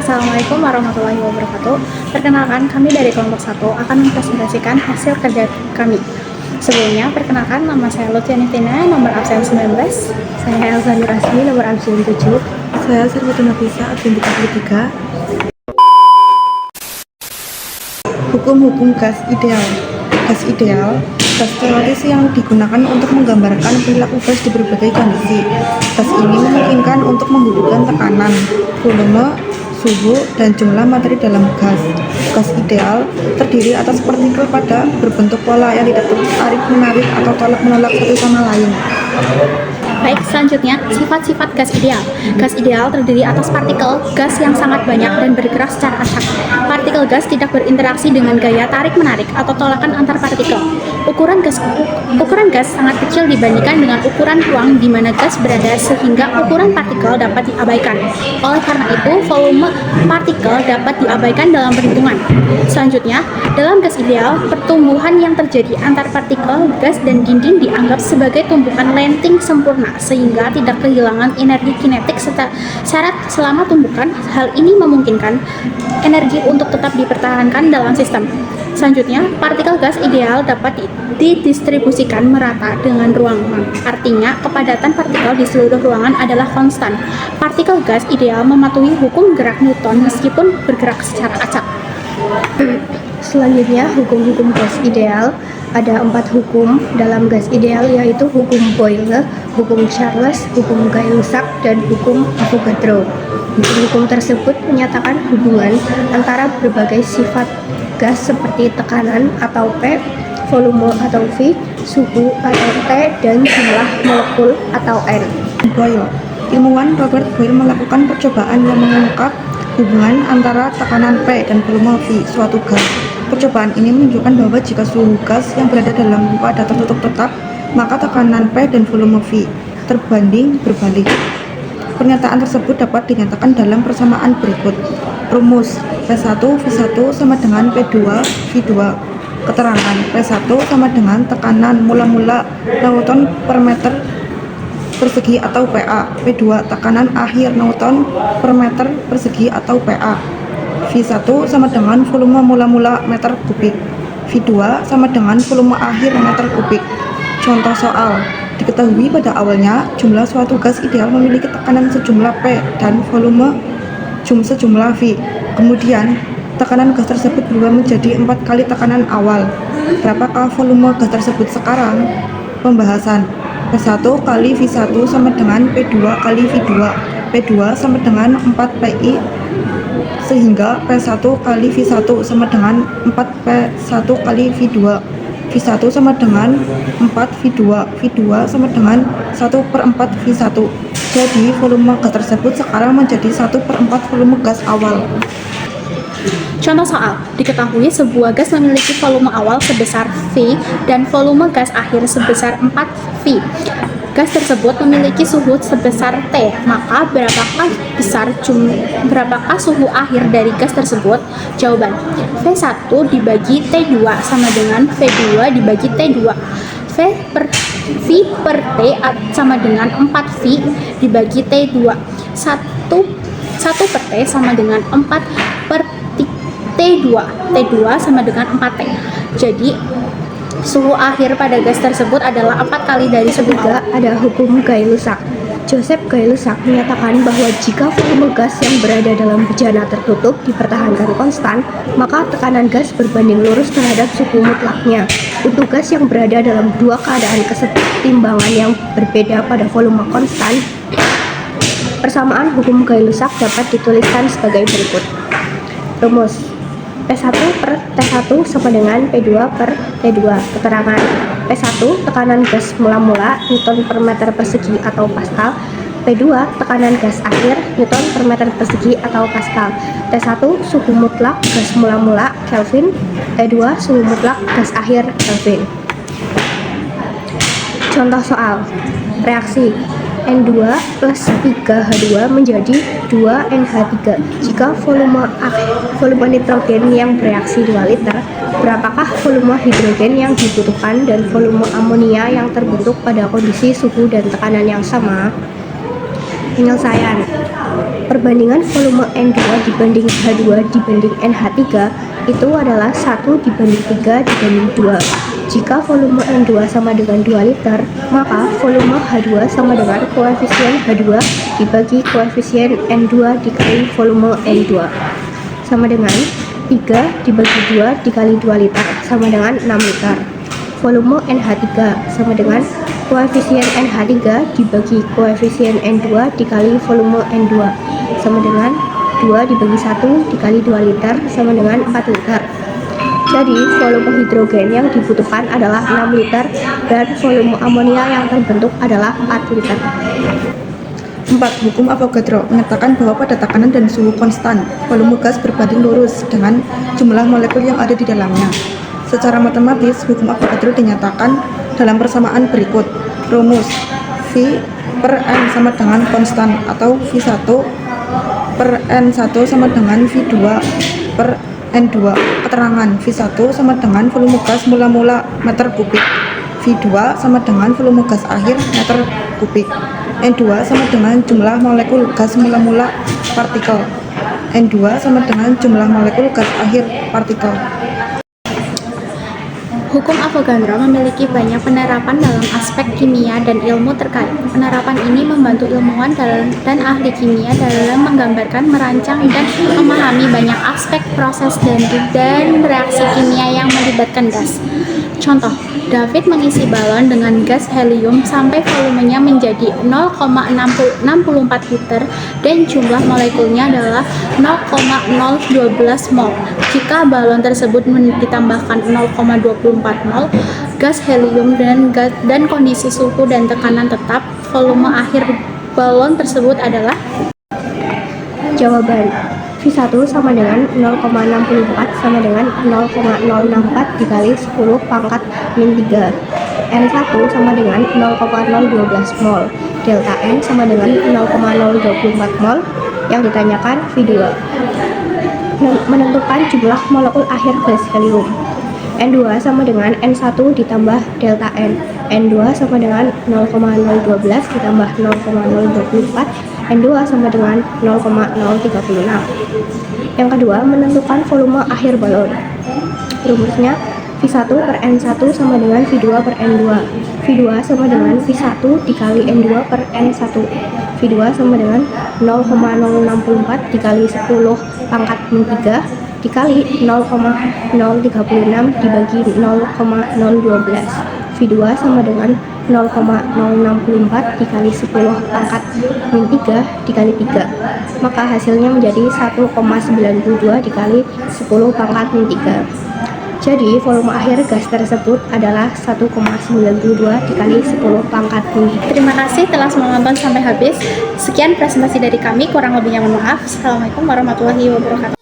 Assalamualaikum warahmatullahi wabarakatuh. Perkenalkan, kami dari kelompok 1 akan mempresentasikan hasil kerja kami. Sebelumnya, perkenalkan nama saya Lutfiani Tina, nomor absen 19. Saya Elsa Nurasmi, nomor absen 7. Saya Sarwati Nafisa, absen 33. Hukum-hukum gas ideal. Gas ideal, gas teoretis yang digunakan untuk menggambarkan perilaku gas di berbagai kondisi. Gas ini memungkinkan untuk menghubungkan tekanan, volume, suhu, dan jumlah materi dalam gas. Gas ideal terdiri atas partikel pada berbentuk pola yang tidak tarik-menarik atau tolak-menolak satu sama lain. Baik, selanjutnya sifat-sifat gas ideal. Gas ideal terdiri atas partikel gas yang sangat banyak dan bergerak secara acak. Partikel gas tidak berinteraksi dengan gaya tarik-menarik atau tolakan antar partikel. Ukuran gas sangat kecil dibandingkan dengan ukuran ruang di mana gas berada, sehingga ukuran partikel dapat diabaikan. Oleh karena itu, volume partikel dapat diabaikan dalam perhitungan. Selanjutnya, dalam gas ideal, pertumbuhan yang terjadi antar partikel gas dan dinding dianggap sebagai tumbukan lenting sempurna, sehingga tidak kehilangan energi kinetik syarat selama tumbukan. Hal ini memungkinkan energi untuk tetap dipertahankan dalam sistem. Selanjutnya, partikel gas ideal dapat didistribusikan merata dengan ruangan. Artinya, kepadatan partikel di seluruh ruangan adalah konstan. Partikel gas ideal mematuhi hukum gerak Newton meskipun bergerak secara acak. Selanjutnya, hukum-hukum gas ideal. Ada 4 hukum dalam gas ideal, yaitu hukum Boyle, hukum Charles, hukum Gay-Lussac, dan hukum Avogadro. Hukum-hukum tersebut menyatakan hubungan antara berbagai sifat gas seperti tekanan atau P, volume atau V, suhu atau T, dan jumlah molekul atau N. Boyle. Ilmuwan Robert Boyle melakukan percobaan yang mengungkap hubungan antara tekanan P dan volume V suatu gas. Percobaan ini menunjukkan bahwa jika suhu gas yang berada dalam wadah tertutup tetap, maka tekanan P dan volume V terbanding berbalik. Pernyataan tersebut dapat dinyatakan dalam persamaan berikut. Rumus P1 V1 sama dengan P2 V2. Keterangan P1 sama dengan tekanan mula-mula Newton per meter persegi atau PA. P2 tekanan akhir Newton per meter persegi atau PA. V1 sama dengan volume mula-mula meter kubik. V2 sama dengan volume akhir meter kubik. Contoh soal. Diketahui pada awalnya jumlah suatu gas ideal memiliki tekanan sejumlah P dan volume sejumlah V. Kemudian tekanan gas tersebut berubah menjadi 4 kali tekanan awal. Berapakah volume gas tersebut sekarang? Pembahasan. P1 kali V1 sama dengan P2 kali V2. P2 sama dengan 4 PI, sehingga P1 kali V1 sama dengan 4 P1 kali V2. V1 sama dengan 4 V2. V2 sama dengan 1/4 V1. Jadi volume gas tersebut sekarang menjadi 1/4 volume gas awal. Contoh soal, diketahui sebuah gas memiliki volume awal sebesar V dan volume gas akhir sebesar 4 V. Gas tersebut memiliki suhu sebesar T, maka berapakah suhu akhir dari gas tersebut? Jawaban, V1 dibagi T2 sama dengan V2 dibagi T2. V per T sama dengan 4V dibagi T2. 1 per T sama dengan 4 per T2. T2 sama dengan 4T. Jadi, suhu akhir pada gas tersebut adalah 4 kali dari suhu awal. Ada hukum Gay-Lussac. Joseph Gay-Lussac menyatakan bahwa jika volume gas yang berada dalam bejana tertutup dipertahankan konstan, maka tekanan gas berbanding lurus terhadap suhu mutlaknya. Untuk gas yang berada dalam dua keadaan kesetimbangan yang berbeda pada volume konstan, persamaan hukum Gay-Lussac dapat dituliskan sebagai berikut. Rumus P1 per T1 sama dengan P2 per T2. Keterangan P1 tekanan gas mula-mula Newton per meter persegi atau Pascal. P2 tekanan gas akhir Newton per meter persegi atau Pascal. T1 suhu mutlak gas mula-mula Kelvin. T2 suhu mutlak gas akhir Kelvin. Contoh soal. Reaksi N2 plus 3H2 menjadi 2NH3. Jika volume nitrogen yang bereaksi 2 liter, berapakah volume hidrogen yang dibutuhkan dan volume amonia yang terbentuk pada kondisi suhu dan tekanan yang sama? Penyelesaian. Perbandingan volume N2 dibanding H2 dibanding NH3 itu adalah 1 dibanding 3 dibanding 2. Jika volume N2 sama dengan 2 liter, maka volume H2 sama dengan koefisien H2 dibagi koefisien N2 dikali volume N2. Sama dengan 3 dibagi 2 dikali 2 liter, sama dengan 6 liter. Volume NH3 sama dengan koefisien NH3 dibagi koefisien N2 dikali volume N2, sama dengan 2 dibagi 1 dikali 2 liter, sama dengan 4 liter. Jadi volume hidrogen yang dibutuhkan adalah 6 liter dan volume amonia yang terbentuk adalah 4 liter. 4. Hukum Avogadro menyatakan bahwa pada tekanan dan suhu konstan, volume gas berbanding lurus dengan jumlah molekul yang ada di dalamnya. Secara matematis, hukum Avogadro dinyatakan dalam persamaan berikut. Rumus V per N sama dengan konstan atau V1 per N1 sama dengan V2 per N2. Keterangan V1 sama dengan volume gas mula-mula meter kubik, V2 sama dengan volume gas akhir meter kubik, N2 sama dengan jumlah molekul gas mula-mula partikel, N2 sama dengan jumlah molekul gas akhir partikel. Hukum Avogadro memiliki banyak penerapan dalam aspek kimia dan ilmu terkait. Penerapan ini membantu ilmuwan dan ahli kimia dalam menggambarkan, merancang, dan memahami banyak aspek proses dan reaksi kimia yang melibatkan gas. Contoh, David mengisi balon dengan gas helium sampai volumenya menjadi 0,64 liter dan jumlah molekulnya adalah 0,012 mol. Jika balon tersebut ditambahkan 0,24 mol gas helium dan kondisi suhu dan tekanan tetap, volume akhir balon tersebut adalah. Jawaban V1 sama dengan 0,64 sama dengan 0,064 dikali 10 pangkat min 3. N1 sama dengan 0,012 mol. Delta N sama dengan 0,024 mol. Yang ditanyakan V2. Menentukan jumlah molekul akhir gas helium. N2 sama dengan N1 ditambah delta N. N2 sama dengan 0,012 ditambah 0,024. N2 sama dengan 0,036. Yang kedua, menentukan volume akhir balon. Rumusnya V1 per N1 sama dengan V2 per N2. V2 sama dengan V1 dikali N2 per N1. V2 sama dengan 0,064 dikali 10 pangkat min 3 dikali 0,036 dibagi 0,012. V2 sama dengan 0,064 dikali 10 pangkat min 3 dikali 3. Maka hasilnya menjadi 1,92 dikali 10 pangkat min 3. Jadi volume akhir gas tersebut adalah 1,92 dikali 10 pangkat min 3. Terima kasih telah menonton sampai habis. Sekian presentasi dari kami, kurang lebihnya mohon maaf. Assalamualaikum warahmatullahi wabarakatuh.